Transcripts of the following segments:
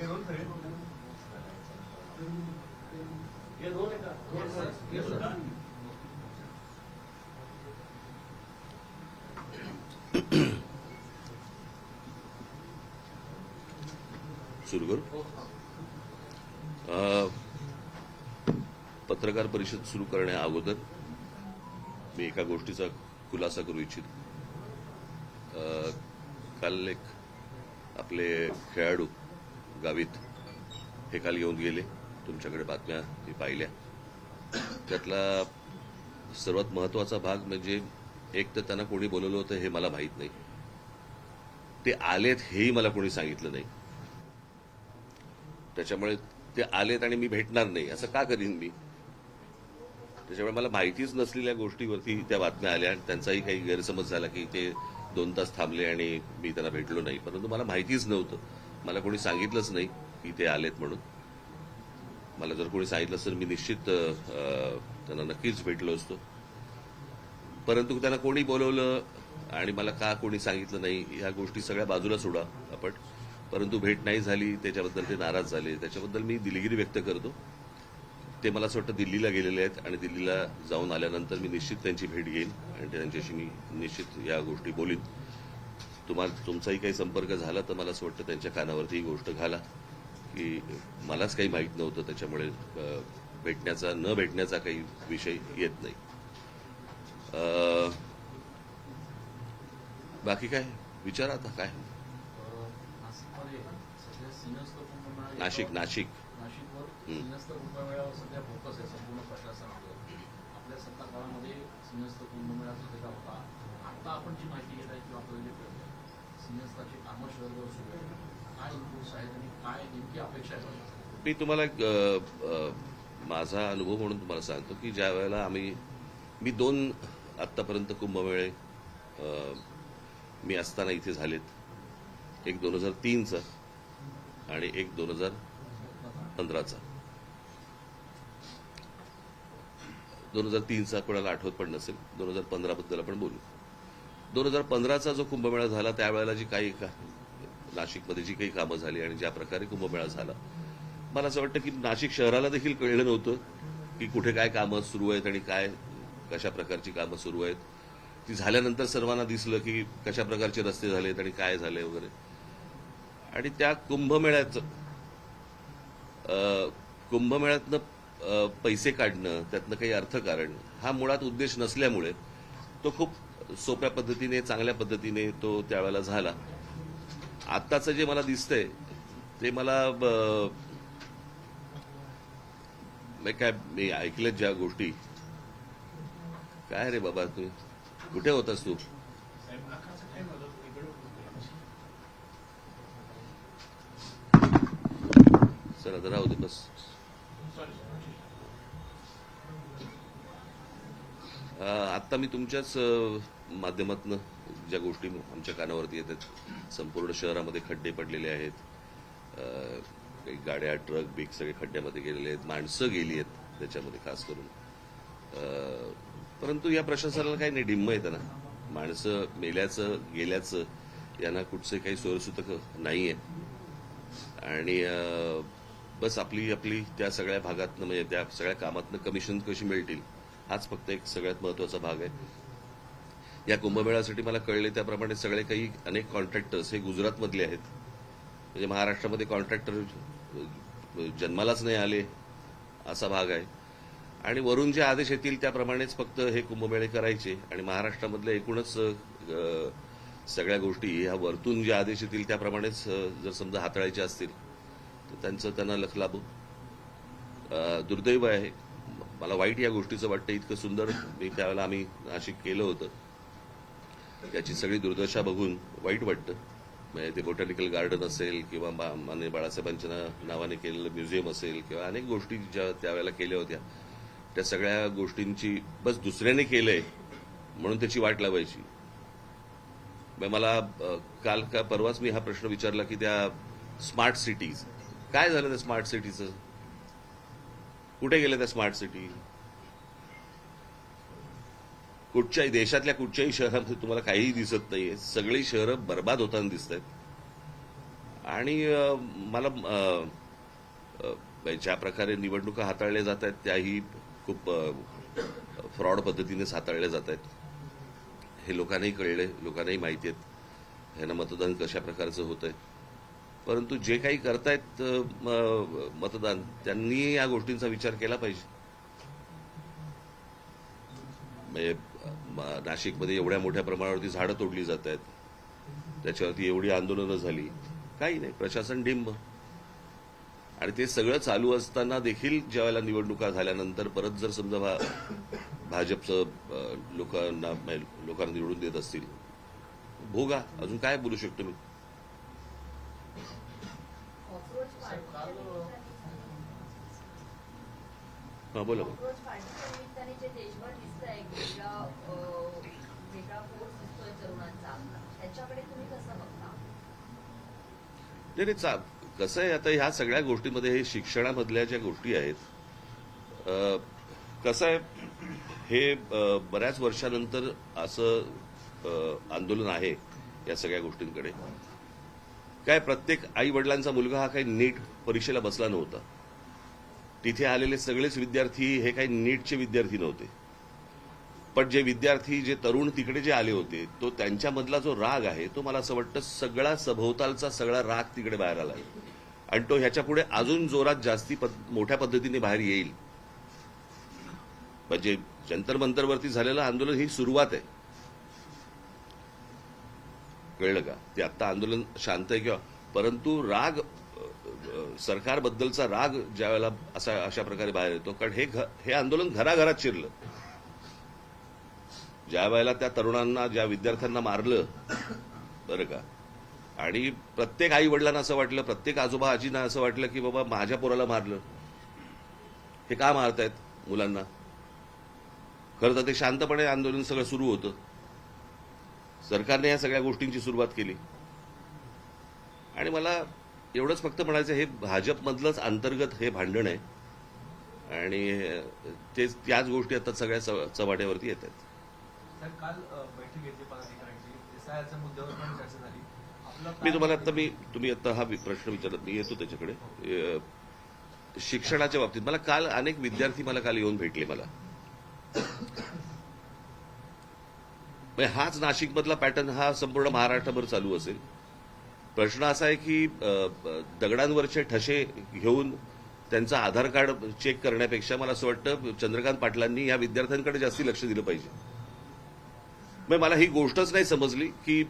सुरू करू. पत्रकार परिषद सुरू करण्या अगोदर मी एका गोष्टीचा खुलासा करू इच्छितो. काल एक आपले खेळाडू गावित हे काल येऊन गेले. तुमच्याकडे बातम्या मी पाहिल्या. त्यातला सर्वात महत्वाचा भाग म्हणजे एक तर त्यांना कोणी बोलवलं होतं हे मला माहीत नाही. ते आलेत हेही मला कोणी सांगितलं नाही. त्याच्यामुळे ते आलेत आणि मी भेटणार नाही असं का करीन मी? त्याच्यामुळे मला माहितीच नसलेल्या गोष्टीवरती त्या बातम्या आल्या आणि त्यांचाही काही गैरसमज झाला की ते 2 तास थांबले आणि मी त्यांना भेटलो नाही. परंतु मला माहितीच नव्हतं. मला कोणी सांगितलंच नाही की ते आलेत म्हणून. मला जर कोणी सांगितलं असतं मी निश्चित त्यांना नक्कीच भेटलो असतो. परंतु त्यांना कोणी बोलवलं आणि मला का कोणी सांगितलं नाही ह्या गोष्टी सगळ्या बाजूला सोडा आपण. परंतु भेट नाही झाली त्याच्याबद्दल ते नाराज झाले. त्याच्याबद्दल मी दिलगिरी व्यक्त करतो. ते मला असं वाटतं दिल्लीला गेलेले आहेत आणि दिल्लीला जाऊन आल्यानंतर मी निश्चित त्यांची भेट घेईन आणि त्यांच्याशी मी निश्चित या गोष्टी बोलीन. तुमचाही काही संपर्क झाला तर मला असं वाटतं त्यांच्या कानावरती ही गोष्ट घाला की मलाच काही माहीत नव्हतं. त्याच्यामुळे भेटण्याचा न भेटण्याचा काही विषय येत नाही. बाकी काय विचारा आता काय. नाशिक सिंहस्थ कुंभमेळ्यावर सध्या फोकस आहे संपूर्ण प्रशासनावर. आपल्या सत्ता काळामध्ये सिंहस्थ कुंभमेळा झालेला होता. आता आपण जी माहिती घेत आहे किंवा आपल्याला जे कळतं सिंहस्थाची कामं शहरभर सुरू आहेत. काय इनपुट्स आहेत आणि काय नेमकी अपेक्षा आहे? मी तुम्हाला माझा अनुभव म्हणून तुम्हाला सांगतो की ज्या वेळेला मी 2 आत्तापर्यंत कुंभमेळे मी असताना इथे झालेत. एक 2003चा आणि एक 2015चा. 2003चा कोणाला आठवत पण नसेल. 2015 बद्दल आपण बोलू. 2015चा जो कुंभमेळा झाला त्यावेळेला जी काही नाशिकमध्ये जी काही कामं झाली आणि ज्या प्रकारे कुंभमेळा झाला मला असं वाटतं की नाशिक शहराला देखील कळलं नव्हतं की कुठे काय कामं सुरू आहेत आणि काय कशा प्रकारची कामं सुरू आहेत. ती झाल्यानंतर सर्वांना दिसलं की कशा प्रकारचे रस्ते झालेत आणि काय झाले वगैरे. आणि त्या कुंभमेळ्यातनं पैसे काढणं त्यातनं काही अर्थकारण हा मुळात उद्देश नसल्यामुळे तो खूप सोप्या पद्धतीने चांगल्या पद्धतीने तो त्यावेळेला झाला. आत्ताचं जे मला दिसतंय ते मला काय मी ऐकल्यात ज्या गोष्टी. काय रे बाबा तू कुठे होतास तू? सर आता राहू दे बस. आत्ता मी तुमच्याच माध्यमातून ज्या गोष्टी आमच्या कानावरती येतात संपूर्ण शहरामध्ये खड्डे पडलेले आहेत. काही गाड्या ट्रक बिग सगळे खड्ड्यामध्ये गेलेले आहेत. माणसं गेली आहेत त्याच्यामध्ये खास करून. परंतु या प्रशासनाला काही नाही डिम्म येतं ना. माणसं मेल्याचं गेल्याचं यांना कुठचे काही सोयीसुतक नाहीये. आणि बस आपली त्या सगळ्या भागातनं म्हणजे त्या सगळ्या कामातनं कमिशन कशी मिळतील हाच फक्त एक सगळ्यात महत्वाचा भाग आहे. या कुंभमेळ्यासाठी मला कळले त्याप्रमाणे सगळे काही अनेक कॉन्ट्रॅक्टर्स हे गुजरातमधले आहेत. म्हणजे महाराष्ट्रामध्ये कॉन्ट्रॅक्टर जन्मालाच नाही आले असा भाग आहे. आणि वरून जे आदेश येतील त्याप्रमाणेच फक्त हे कुंभमेळे करायचे. आणि महाराष्ट्रामधल्या एकूणच सगळ्या गोष्टी ह्या वरतून जे आदेश येतील त्याप्रमाणेच जर समजा हाताळायचे असतील तर त्यांना लख लाभो. दुर्दैव आहे. मला वाईट या गोष्टीचं वाटतं. इतकं सुंदर मी त्यावेळेला आम्ही नाशिक केलं होतं त्याची सगळी दुर्दशा बघून वाईट वाटतं. म्हणजे ते बॉटॅनिकल गार्डन असेल किंवा माननीय बाळासाहेबांच्या नावाने केलेलं म्युझियम असेल किंवा अनेक गोष्टी ज्या त्यावेळेला केल्या होत्या त्या सगळ्या गोष्टींची बस दुसऱ्याने केलंय म्हणून त्याची वाट लावायची. मला काल का परवाच मी हा प्रश्न विचारला की त्या स्मार्ट सिटीज काय झालं. त्या स्मार्ट सिटीचं कुठे गेलं? त्या स्मार्ट सिटी कुठच्याही देशातल्या कुठच्याही शहरामध्ये तुम्हाला काहीही दिसत नाहीये. सगळी शहरं बर्बाद होताना दिसत आहेत. आणि मला ज्या प्रकारे निवडणुका हाताळल्या जात आहेत त्याही खूप फ्रॉड पद्धतीनेच हाताळल्या जात आहेत हे लोकांनाही कळले, लोकांनाही माहिती आहेत ह्यांना मतदान कशा प्रकारचं होत आहे. परंतु जे काही करतायत मतदान त्यांनी या गोष्टींचा विचार केला पाहिजे. म्हणजे नाशिकमध्ये एवढ्या मोठ्या प्रमाणावरती झाडं तोडली जात आहेत, त्याच्यावरती एवढी आंदोलनं झाली, काही नाही, प्रशासन डिंब. आणि ते सगळं चालू असताना देखील ज्यावेळेला निवडणुका झाल्यानंतर परत जर समजा भाजपचं लोकांना निवडून देत असतील, भोगा. अजून काय बोलू शकतो मी. हा बोला. नाही कसं आहे, आता ह्या सगळ्या गोष्टींमध्ये हे शिक्षणामधल्या ज्या गोष्टी आहेत, कसं आहे, हे बऱ्याच वर्षानंतर असं आंदोलन आहे या सगळ्या गोष्टींकडे. काय प्रत्येक आई वडिलांचा मुलगा हा काही नीट परीक्षेला बसला नव्हता. तिथे आलेले सगळेच विद्यार्थी हे काही नीटचे विद्यार्थी नव्हते. पण जे विद्यार्थी, जे तरुण तिकडे जे आले होते, तो त्यांच्यामधला जो राग आहे तो मला असं वाटतं सगळा सभोवतालचा सगळा राग तिकडे बाहेर आला आणि तो ह्याच्या पुढे अजून जोरात जास्ती मोठ्या पद्धतीने बाहेर येईल. म्हणजे जंतर मंतरवरती झालेलं आंदोलन ही सुरुवात आहे, कळलं का. ते आता आंदोलन शांत आहे किंवा, परंतु राग, सरकारबद्दलचा राग ज्या वेळेला अशा प्रकारे बाहेर येतो, कारण हे आंदोलन घराघरात शिरलं. ज्या वेळेला त्या तरुणांना, ज्या विद्यार्थ्यांना मारलं, बरं का, आणि प्रत्येक आई वडिलांना असं वाटलं, प्रत्येक आजोबा आजींना असं वाटलं की बाबा माझ्या पोराला मारलं, हे का मारतायत मुलांना. खरं तर ते शांतपणे आंदोलन सगळं सुरू होतं. सरकारने या सगळ्या गोष्टींची सुरुवात केली. आणि मला एवढंच फक्त म्हणायचं, हे भाजपमधलंच अंतर्गत हे भांडण आहे आणि त्याच गोष्टी आता सगळ्या चव्हाट्यावरती येत आहेत. काल बैठक घेतली पदाधिकाऱ्यांची, एसआयआरच्या मुद्द्यावर पण चर्चा झाली. मी तुम्हाला आता तुम्ही आता हा प्रश्न विचारत, मी येतो त्याच्याकडे. शिक्षणाच्या बाबतीत मला काल अनेक विद्यार्थी काल येऊन भेटले. मला हाच नाशिकमधला पॅटर्न हा संपूर्ण महाराष्ट्रभर चालू असेल. प्रश्न असा आहे की दगडांवरचे ठसे घेऊन त्यांचं आधार कार्ड चेक करण्यापेक्षा मला असं वाटतं चंद्रकांत पाटलांनी या विद्यार्थ्यांकडे जास्ती लक्ष दिलं पाहिजे. मग मला ही गोष्टच नाही समजली की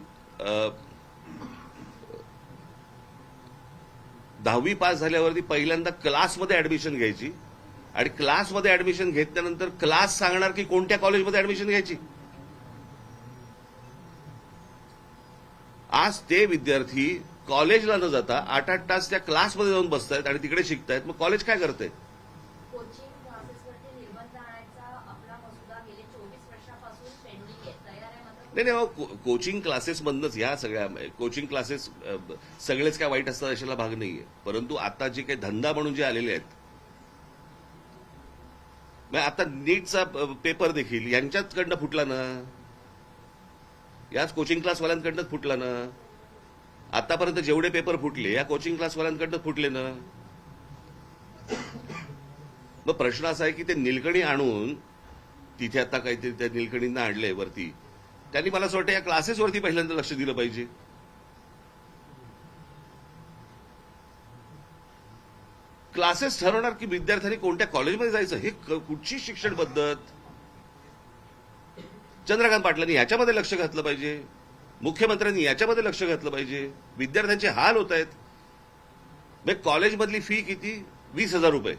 10वी पास झाल्यावरती पहिल्यांदा क्लासमध्ये ऍडमिशन घ्यायची आणि क्लासमध्ये ऍडमिशन घेतल्यानंतर क्लास सांगणार की कोणत्या कॉलेजमध्ये ऍडमिशन घ्यायची. आज ते विद्यार्थी कॉलेजला न जाता 8-8 तास त्या क्लासमध्ये जाऊन बसतायत आणि तिकडे शिकतायत. मग कॉलेज काय करतंय. कोचिंग क्लासेसवरती निर्बंध आणायचा आपला मसुदा गेले 24 वर्षापासून पेंडिंग आहे, तयार आहे मात्र. नाही, कोचिंग क्लासेसमधनच ह्या सगळ्या कोचिंग क्लासेस सगळेच काय वाईट असतात अशाला भाग नाहीये. परंतु आता जे काही धंदा म्हणून जे आलेले आहेत, मग आता नीटचा पेपर देखील यांच्याचकडनं फुटला ना, याच कोचिंग क्लासवाल्यांकडनंच फुटला ना. आतापर्यंत जेवढे पेपर फुटले या कोचिंग क्लासवाल्यांकडनं फुटले ना. मग प्रश्न असा आहे की ते निलकणी आणून तिथे आता काहीतरी त्या निलकणींना आणलंय वरती, त्यांनी मला असं वाटतं या क्लासेसवरती पहिल्यांदा लक्ष दिलं पाहिजे. क्लासेस ठरवणार की विद्यार्थ्यांनी कोणत्या कॉलेजमध्ये जायचं, हे कुठची शिक्षण पद्धत. चंद्रकांत पाटलांनी याच्यामध्ये लक्ष घातलं पाहिजे, मुख्यमंत्र्यांनी याच्यामध्ये लक्ष घातलं पाहिजे. विद्यार्थ्यांचे हाल होत आहेत. मग कॉलेजमधली फी किती, 20,000 रुपये,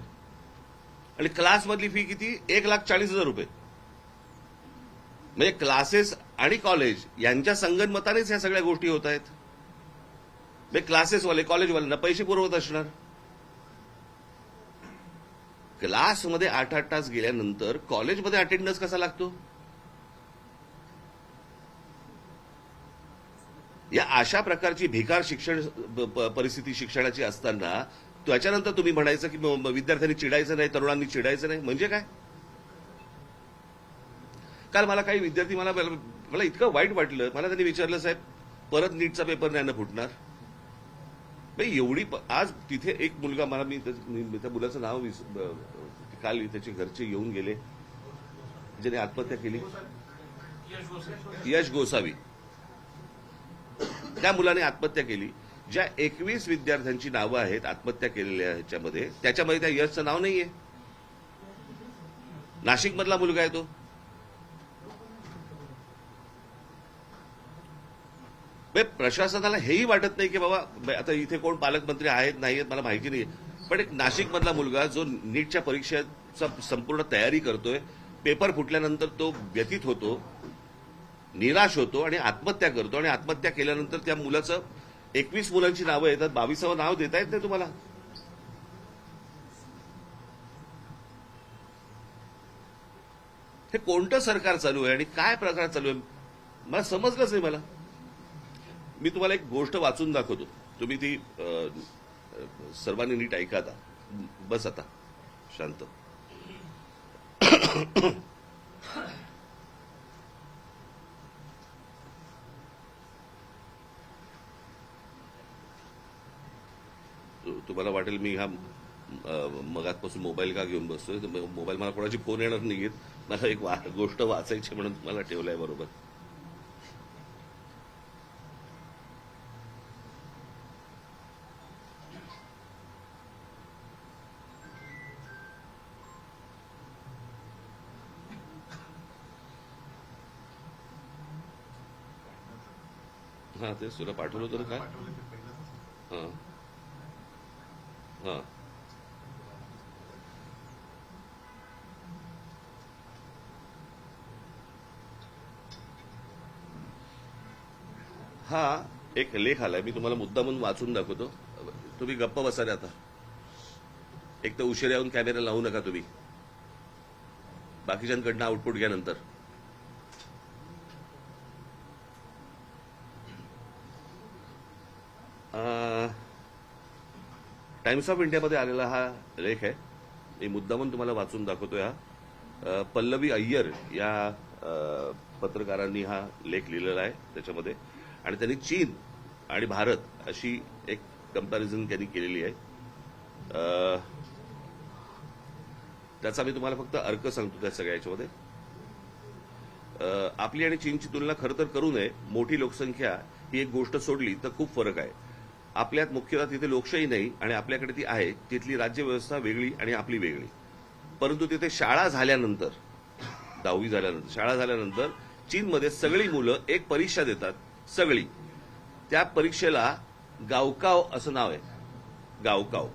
आणि क्लासमधली फी किती, 1,40,000 रुपये. म्हणजे क्लासेस आणि कॉलेज यांच्या संगनमतानेच ह्या सगळ्या गोष्टी होत आहेत. मग क्लासेसवाले कॉलेजवाल्यांना पैसे पुरवत असणार. क्लासमध्ये 8-8 तास गेल्यानंतर कॉलेजमध्ये अटेंडन्स कसा लागतो. या अशा प्रकारची भिकार शिक्षण परिस्थिती शिक्षणाची असताना त्याच्यानंतर तुम्ही म्हणायचं की विद्यार्थ्यांनी चिडायचं नाही, तरुणांनी चिडायचं नाही, म्हणजे काय. काल मला काही विद्यार्थी मला इतकं वाईट वाटलं. मला त्यांनी विचारलं, साहेब परत नीटचा पेपर नाही ना फुटणार. एवढी आज तिथे एक मुलगा मला मी त्या मुलाचं नाव काल त्याचे घरचे येऊन गेले ज्याने आत्महत्या केली, यश गोसावी. त्या मुलाने आत्महत्या केली. ज्या 21 विद्यार्थ्यांची नावं आहेत आत्महत्या केलेल्या ह्याच्यामध्ये, त्याच्यामध्ये त्या यशचं नाव नाहीये. नाशिक मधला मुलगा आहे तो. प्रशासनाला हेही वाटत नाही की बाबा आता इथे कोण पालकमंत्री आहेत नाही आहेत मला माहिती नाही, पण एक नाशिक मधला मुलगा जो नीटच्या परीक्षेचा संपूर्ण तयारी करतोय, पेपर फुटल्यानंतर तो व्यथित होतो, निराश होतो आणि आत्महत्या करतो. आणि आत्महत्या केल्यानंतर त्या मुलाचं 21 मुलांची नावं येतात, 22वं नाव देता येत नाही तुम्हाला. हे कोणतं सरकार चालू आहे आणि काय प्रकार चालू आहे मला समजलंच नाही. मला मी तुम्हाला एक गोष्ट वाचून दाखवतो, तुम्ही ती सर्वांनी नीट ऐका. आता बस, आता शांत. तुम्हाला वाटेल मी हा मगातपासून मोबाईल का घेऊन बसतोय. मोबाईल मला कोणाची फोन येणार नाहीयेत, मला एक गोष्ट वाचायची म्हणून तुम्हाला ठेवलाय बरोबर. हा तेच तुला पाठवलं होतं ना काय. हा हा हा एक लेख आलाय, मी तुम्हाला मुद्दा म्हणून वाचून दाखवतो. तुम्ही गप्प बसा रे आता. एक तर उशिरा येऊन कॅमेरा लावू नका तुम्ही, बाकीच्यांकडनं आउटपुट घ्या नंतर. टाइम्स ऑफ इंडियामध्ये आलेला हा लेख आहे, मी मुद्दा म्हणून तुम्हाला वाचून दाखवतोय. हा पल्लवी अय्यर या पत्रकारांनी हा लेख लिहिलेला आहे त्याच्यामध्ये, आणि त्यांनी चीन आणि भारत अशी एक कंपॅरिझन त्यांनी केलेली आहे. त्याचा मी तुम्हाला फक्त अर्क सांगतो त्या सगळ्या याच्यामध्ये. आपली आणि चीनची तुलना खरं तर करू नये. मोठी लोकसंख्या ही एक गोष्ट सोडली तर खूप फरक आहे. आपल्यात मुख्यतः तिथे लोकशाही नाही आणि आपल्याकडे ती आहे. तिथली राज्यव्यवस्था वेगळी आणि आपली वेगळी. परंतु तिथे शाळा झाल्यानंतर, 10वी झाल्यानंतर, शाळा झाल्यानंतर चीनमध्ये सगळी मुलं एक परीक्षा देतात, सगळी. त्या परीक्षेला गावकाव असं नाव आहे, गावकाव.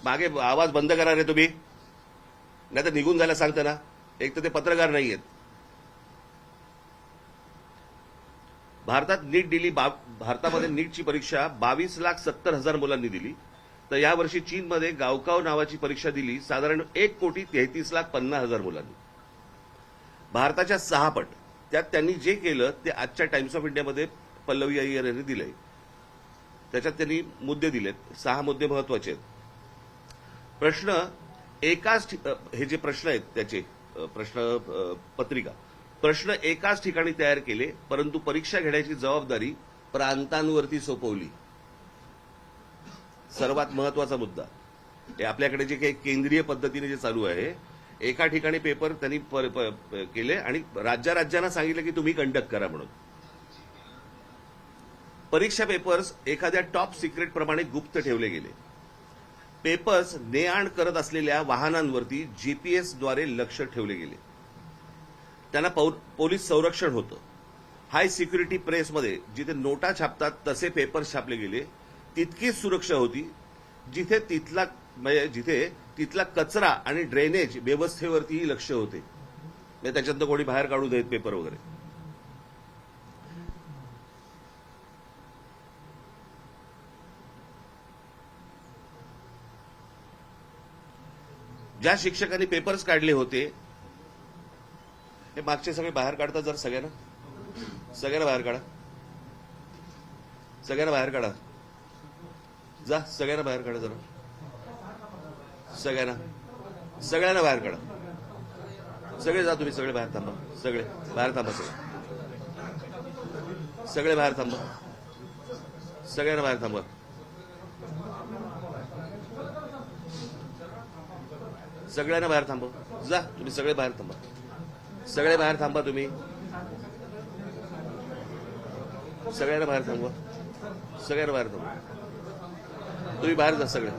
मागे आवाज बंद करा रे तुम्ही, नाही तर निघून जायला सांगता ना. एक तर ते पत्रकार नाही आहेत. भारतात नीट दिली, भारतामध्ये नीटची परीक्षा 22,70,000 मुलांनी दिली. तर यावर्षी चीनमध्ये गावकाव नावाची परीक्षा दिली साधारण 1,33,50,000 मुलांनी, भारताच्या 6 पट. त्यात त्यांनी जे केलं ते आजच्या टाइम्स ऑफ इंडियामध्ये पल्लवी अय्यर यांनी दिलंय. त्याच्यात त्यांनी मुद्दे दिलेत, 6 मुद्दे महत्वाचे आहेत. प्रश्न एकाच, हे जे प्रश्न आहेत त्याचे प्रश्न पत्रिका, प्रश्न एकाच ठिकाणी तयार केले, परंतु परीक्षा घेण्याची जबाबदारी प्रांतांवरती सोपवली. सर्वात महत्वाचा मुद्दा हे आपल्याकडे जे काही केंद्रीय पद्धतीने जे चालू आहे, एका ठिकाणी पेपर त्यांनी केले आणि राज्यांना सांगितलं की तुम्ही कंडक्ट करा म्हणून. परीक्षा पेपर्स एखाद्या टॉप सिक्रेट प्रमाणे गुप्त ठेवले गेले. पेपर्स ने आण करत असलेल्या वाहनांवरती जीपीएसद्वारे लक्ष ठेवले गेले. त्यांना पोलीस संरक्षण होतं. हाय सिक्युरिटी प्रेसमध्ये जिथे नोटा छापतात तसे पेपर्स छापले गेले. तितकीच सुरक्षा होती जिथे तिथला कचरा आणि ड्रेनेज व्यवस्थेवरतीही लक्ष होते. त्याच्यातनं कोणी बाहेर काढू देत पेपर वगैरे. ज्या शिक्षकांनी पेपर्स काढले होते हे मागचे सगळे बाहेर काढतात. जर सगळ्यांना बाहेर काढा, सगळ्यांना बाहेर काढा. जा, सगळ्यांना बाहेर काढा. जरा सगळ्यांना बाहेर काढा. सगळे जा, तुम्ही सगळे बाहेर थांबा. सगळे बाहेर थांबा. सगळे बाहेर थांबा. सगळ्यांना बाहेर थांबा. सगळ्यांना बाहेर थांबवा. जा तुम्ही सगळे बाहेर थांबा. सगळे बाहेर थांबा तुम्ही. सगळ्यांना बाहेर थांबवा. सगळ्यांना बाहेर थांबवा. तुम्ही बाहेर जा सगळे.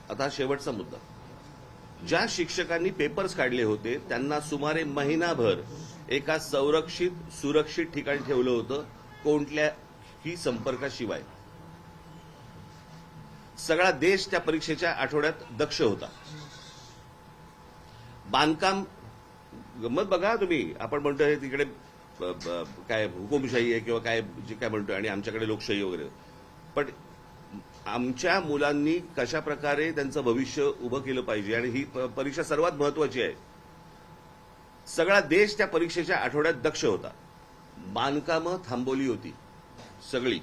आता शेवटचा मुद्दा. ज्या शिक्षकांनी पेपर्स काढले होते त्यांना सुमारे महिनाभर एका संरक्षित सुरक्षित ठिकाणी ठेवलं होतं, कोणत्याही संपर्काशिवाय. सगळा देश त्या परीक्षेच्या आठवड्यात दक्ष होता. बांधकाम गंमत बघा तुम्ही. आपण म्हणतोय तिकडे काय हुकुमशाही आहे किंवा काय जे काय म्हणतोय आणि आमच्याकडे लोकशाही वगैरे, पण आमच्या मुलांनी कशा प्रकारे त्यांचं भविष्य उभं केलं पाहिजे आणि ही परीक्षा सर्वात महत्वाची आहे. सगळा देश त्या परीक्षेच्या आठवड्यात दक्ष होता. बांधकामं थांबवली होती सगळी,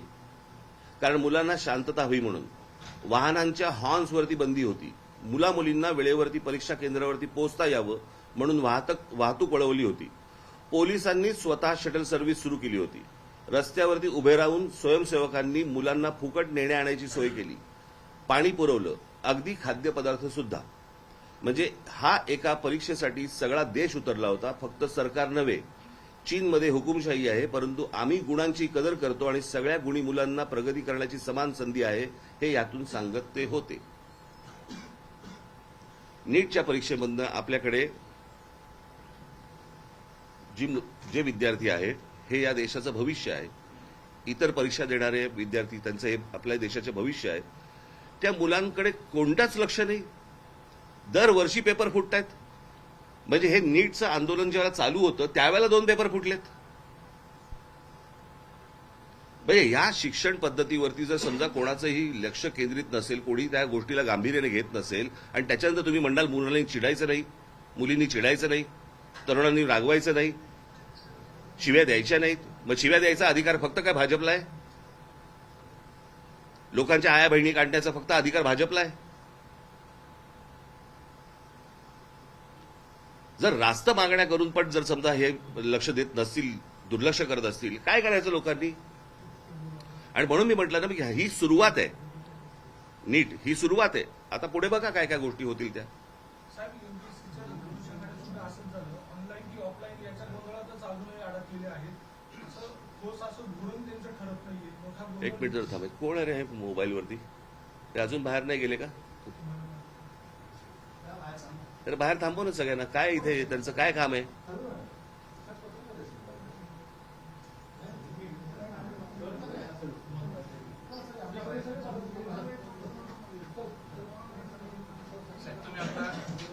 कारण मुलांना शांतता हवी म्हणून. वाहनांच्या हॉर्न्सवरती बंदी होती. मुलामुलींना वेळेवरती परीक्षा केंद्रावरती पोहोचता यावं म्हणून वाहतूक वळवली होती. पोलिसांनी स्वतः शटल सर्व्हिस सुरू केली होती. रस्त्यावरती उभे राहून स्वयंसेवकांनी मुलांना फुकट नेण्या आणायची सोय केली. पाणी पुरवलं, अगदी खाद्यपदार्थ सुद्धा. म्हणजे हा एका परीक्षेसाठी सगळा देश उतरला होता. फक्त सरकार नव्हे. चीनमध्ये हुकुमशाही आहे, परंतु आम्ही गुणांची कदर करतो आणि सगळ्या गुणी मुलांना प्रगती करण्याची समान संधी आहे, हे यातून सांगत ते होते. नीटच्या परीक्षेमधनं आपल्याकडे जे विद्यार्थी आहेत हे या देशाचं भविष्य आहे. इतर परीक्षा देणारे विद्यार्थी त्यांचं हे आपल्या देशाचे भविष्य आहे. त्या मुलांकडे कोणताच लक्ष नाही. दरवर्षी पेपर फुटतायत. म्हणजे हे नीटचं आंदोलन जेव्हा चालू होतं त्यावेळेला 2 पेपर फुटलेत. म्हणजे या शिक्षण पद्धतीवरती जर समजा कोणाचंही लक्ष केंद्रित नसेल, कोणी त्या गोष्टीला गांभीर्याने घेत नसेल आणि त्याच्यानंतर तुम्ही म्हणाल मुलांनी चिडायचं नाही, मुलींनी चिडायचं नाही, तरुणांनी रागवायचं नाही, शिव्या द्यायच्या नाहीत. मग शिव्या द्यायचा अधिकार फक्त काय भाजपला आहे? लोकांच्या आया बहिणी काढण्याचा फक्त अधिकार भाजपला आहे? जर रास्त मागण्या करून पण जर समजा हे लक्ष देत नसतील, दुर्लक्ष करत असतील, काय करायचं लोकांनी? आणि म्हणून मी म्हटलं ना की ही सुरुवात आहे. नीट ही सुरुवात आहे. आता पुढे बघा काय काय गोष्टी होतील त्या. एक मिनिट जर थांबे. कोण आहे रे हे मोबाईलवरती? ते अजून बाहेर नाही गेले का? तर बाहेर थांबव ना सगळ्यांना. काय इथे त्यांचं काय काम आहे? तुम्ही आता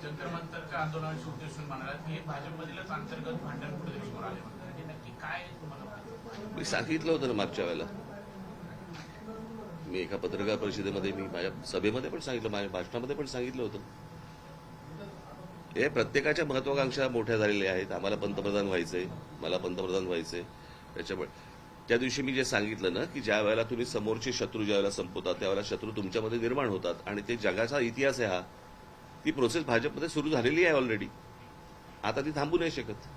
जंतर मंतरच्या आंदोलनाची उद्देशून म्हणालात की हे भाजपमधीलच अंतर्गत भांडण पुढे समोर आले म्हणतात. हे नक्की काय तुम्हाला? मी सांगितलं होतं ना मागच्या वेळेला. मी एका पत्रकार परिषदेमध्ये, मी माझ्या सभेमध्ये पण सांगितलं, माझ्या भाषणामध्ये पण सांगितलं होतं. हे प्रत्येकाच्या महत्वाकांक्षा मोठ्या झालेल्या आहेत. आम्हाला पंतप्रधान व्हायचंय, मला पंतप्रधान व्हायचंय. त्याच्यामुळे त्या दिवशी मी जे सांगितलं ना की ज्या वेळेला तुम्ही समोरचे शत्रू ज्या वेळेला संपवतात त्यावेळेला शत्रू तुमच्यामध्ये निर्माण होतात आणि ते जगाचा इतिहास आहे हा. ती प्रोसेस भाजपमध्ये सुरू झालेली आहे ऑलरेडी. आता ती थांबू नाही शकत.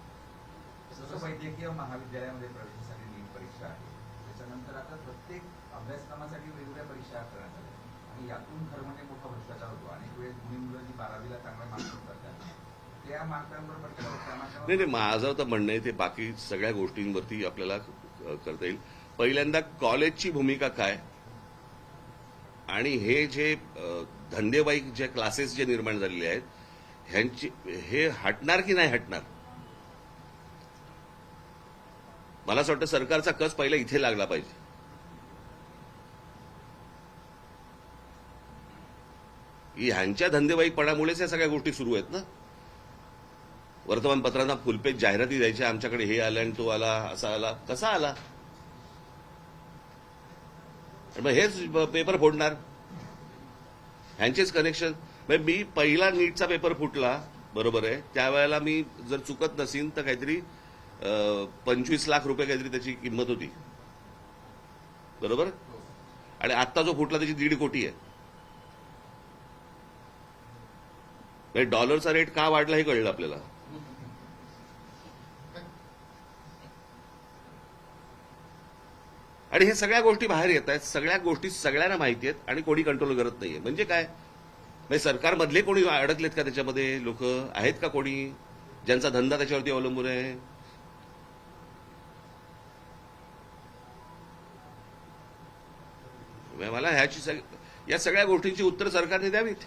वैद्यकीय महाविद्यालयामध्ये प्रवेशासाठी नीट परीक्षा आहे. त्याच्यानंतर आता प्रत्येक अभ्यासक्रमासाठी वेगवेगळ्या परीक्षा करण्यात आल्या आणि यातून खरं म्हणजे मोठा भ्रष्टाचार होतो. अनेक वेळेस मुलं जी 12वीला चांगला मार्क करतात त्या मार्कांवर पडतात. नाही, माझं तर म्हणणं आहे ते बाकी सगळ्या गोष्टींवरती आपल्याला करता येईल. पहिल्यांदा कॉलेजची भूमिका काय आणि हे जे धंदेवाईक जे क्लासेस जे निर्माण झालेले आहेत ह्यांची हे हटणार की नाही हटणार? मला असं वाटतं सरकारचा कस पहिला इथे लागला पाहिजे. ह्यांच्या धंदेवाईकपणामुळेच या सगळ्या गोष्टी सुरू आहेत ना. वर्तमानपत्रांना फुलपेज जाहिराती द्यायच्या, आमच्याकडे हे आलं आणि तो आला, असा आला, कसा आला? मग हेच पेपर फोडणार, ह्यांचेच कनेक्शन. म्हणजे मी पहिला नीटचा पेपर फुटला, बरोबर आहे, त्यावेळेला मी जर चुकत नसीन तर काहीतरी 25 लाख रुपये काहीतरी त्याची किंमत होती, बरोबर. आणि आत्ता जो फुटला त्याची 1.5 कोटी आहे. म्हणजे डॉलरचा रेट का वाढला हे कळलं आपल्याला. आणि हे सगळ्या गोष्टी बाहेर येत आहेत, सगळ्या गोष्टी सगळ्यांना माहिती आहेत आणि कोणी कंट्रोल करत नाहीये. म्हणजे काय, म्हणजे सरकारमधले कोणी अडकलेत का त्याच्यामध्ये? लोक आहेत का कोणी ज्यांचा धंदा त्याच्यावरती अवलंबून आहे? म्हणजे मला या सगळ्या गोष्टींची उत्तर सरकारने द्यावीत.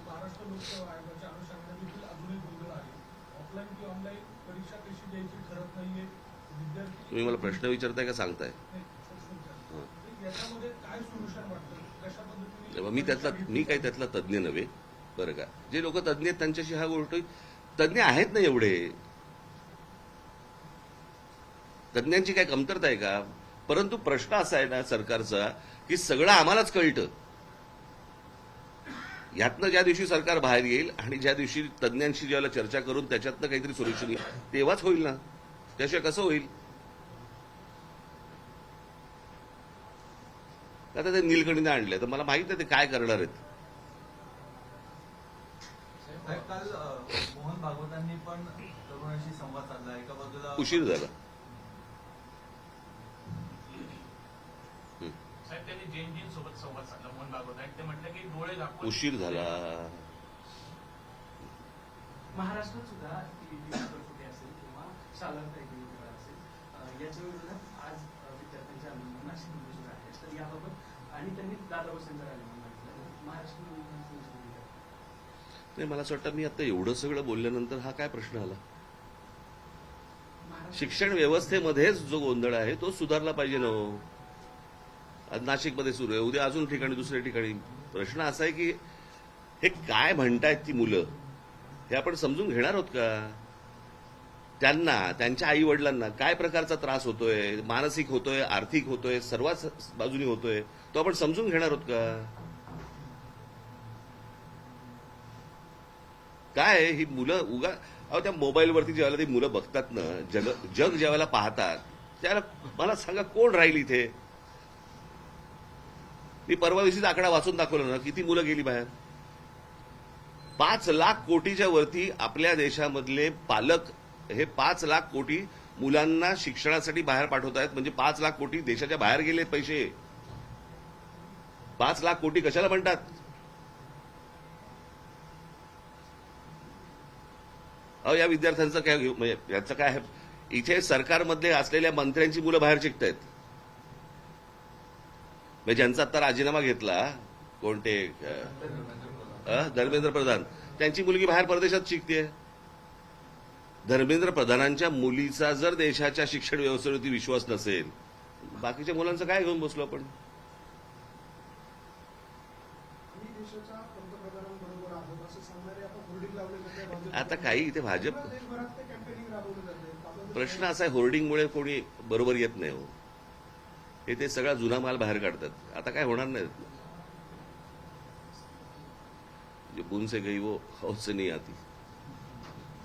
महाराष्ट्र लोकसेवा आयोगाच्या अनुषंगाने देखील अजूनही गोंधळ आहे. ऑफलाईन किंवा ऑनलाईन परीक्षा कशी द्यायची ठरत नाहीये. विद्यार्थी तुम्ही मला प्रश्न विचारताय का सांगताय? याच्यामध्ये काय सोल्युशन वाटतं? कशा पद्धतीने मी काही त्यातला तज्ज्ञ नव्हे, बरं का. जे लोक तज्ज्ञ आहेत त्यांच्याशी ह्या गोष्टी, तज्ज्ञ आहेत ना एवढे, तज्ज्ञांची काय कमतरता आहे का? परंतु प्रश्न असा आहे ना सरकारचा की सगळं आम्हालाच कळतं. यातनं ज्या दिवशी सरकार बाहेर येईल आणि ज्या दिवशी तज्ज्ञांशी ज्याला चर्चा करून त्याच्यातनं काहीतरी सोल्युशन येईल तेव्हाच होईल ना, त्याशिवाय कसं होईल? आता ते नीलकंठीने आणले तर मला माहित आहे ते काय करणार आहेत. साहेब, काल मोहन भागवतांनी पण तरुणांशी संवाद साधला. एका बाजूला उशीर झाला. साहेब, त्यांनी जैनजींसोबत संवाद साधला मोहन भागवत आणि ते म्हटलं की डोळे दाखवून उशीर झाला. महाराष्ट्रात सुद्धा पेपर असेल किंवा शाळा पेपर असेल, याच्या विरोधात आज विद्यार्थ्यांचे आंदोलन नाशिकमध्ये सुरू आहे. तर याबाबत आणि त्यांनी दादा भुसेंचं राजीनामा मागितलं. महाराष्ट्र नाही, मला असं वाटतं मी आता एवढं सगळं बोलल्यानंतर हा काय प्रश्न आला? शिक्षण व्यवस्थेमध्येच जो गोंधळ आहे तो सुधारला पाहिजे ना हो. आज नाशिकमध्ये सुरू आहे, उद्या अजून ठिकाणी, दुसऱ्या ठिकाणी. प्रश्न असा आहे की हे काय म्हणतायत ती मुलं, हे आपण समजून घेणार आहोत का? त्यांना, त्यांच्या आई वडिलांना काय प्रकारचा त्रास होतोय, मानसिक होतोय, आर्थिक होतोय, सर्वच बाजूनी होतोय, तो आपण समजून घेणार आहोत का? काय ही मुलं उगा, अहो त्या मोबाईलवरती ज्यावेळेला ती मुलं बघतात ना, जग ज्यावेळेला पाहतात त्यावेळेला मला सांगा कोण राहील इथे? मी परवा दिवशीचा आकडा वाचून दाखवला ना, किती मुलं गेली बाहेर. 5 लाख कोटीच्या वरती आपल्या देशामधले पालक हे 5 लाख कोटी मुलांना शिक्षणासाठी बाहेर पाठवत आहेत. म्हणजे 5 लाख कोटी देशाच्या बाहेर गेले पैसे. 5 लाख कोटी कशाला म्हणतात? अहो या विद्यार्थ्यांचं काय, म्हणजे याचं काय आहे? इथे सरकारमधले असलेल्या मंत्र्यांची मुलं बाहेर शिकतायत. म्हणजे ज्यांचा आता राजीनामा घेतला, कोणते धर्मेंद्र प्रधान, त्यांची मुलगी बाहेर परदेशात शिकतेय. धर्मेंद्र प्रधानांच्या मुलीचा जर देशाच्या शिक्षण व्यवस्थेवरती विश्वास नसेल, बाकीच्या मुलांचं काय घेऊन बसलो आपण? देशाच्या पंतप्रधानांबरोबर आहोत असं सांगणारे आता होर्डिंग लावले जाते. आता काही इथे भाजप, देशभरात ते कॅम्पेनिंग राबवलं जाते. प्रश्न असा आहे होर्डिंगमुळे कोणी बरोबर येत नाही हो. हे ते सगळा जुना माल बाहेर काढतात. आता काय होणार नाही. जो बूंद से गई वो हौद से नहीं आती.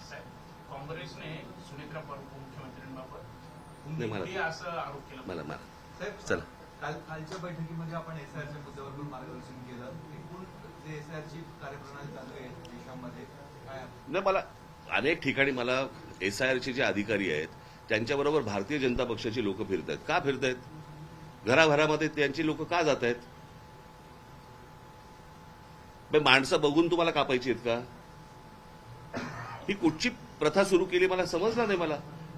साहेब, काँग्रेसने सुनेत्रा उपमुख्यमंत्र्यांबाबत नाही, मला- हुंडी असं आरोप केला. मला साहेब, चला. कालच्या बैठकीमध्ये आपण एसआयआरच्या मुद्द्यावर पण मार्गदर्शन केलं. एकूण जे एसआयआरची कार्यप्रणाली चालू आहे देशामध्ये काय नाही, मला अनेक ठिकाणी मला एसआयआरचे जे अधिकारी आहेत त्यांच्याबरोबर भारतीय जनता पक्षाची लोक फिरत आहेत. का फिरत आहेत? घराघरामध्ये त्यांची लोक का जात आहेत? माणसं बघून तुम्हाला कापायची आहेत का? ही कुठची प्रथा सुरू केली मला समजलं नाही. मला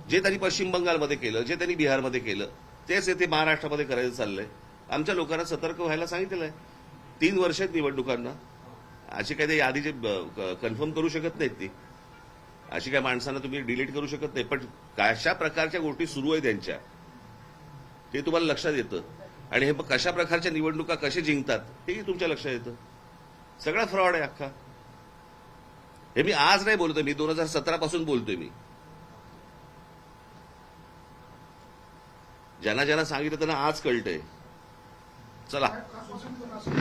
जे त्यांनी पश्चिम बंगालमध्ये केलं, जे त्यांनी बिहारमध्ये केलं, तेच येथे महाराष्ट्रामध्ये करायचं चाललंय. आमच्या लोकांना सतर्क व्हायला सांगितलेलं आहे. 3 वर्ष आहेत निवडणुकांना. अशी काही यादीचे कन्फर्म करू शकत नाहीत ती. अशी काय माणसांना तुम्ही डिलीट करू शकत नाही. पण कशा प्रकारच्या गोष्टी सुरू आहेत त्यांच्या ते तुम्हाला लक्षात येतं. आणि हे कशा प्रकारच्या निवडणुका कसे जिंकतात तेही तुमच्या लक्षात येतं. सगळा फ्रॉड आहे अख्खा. हे मी आज नाही बोलतोय, मी 2017 पासून बोलतोय. मी ज्यांना ज्यांना सांगितलं त्यांना आज कळतंय. चला. कालपासून तो नाशिक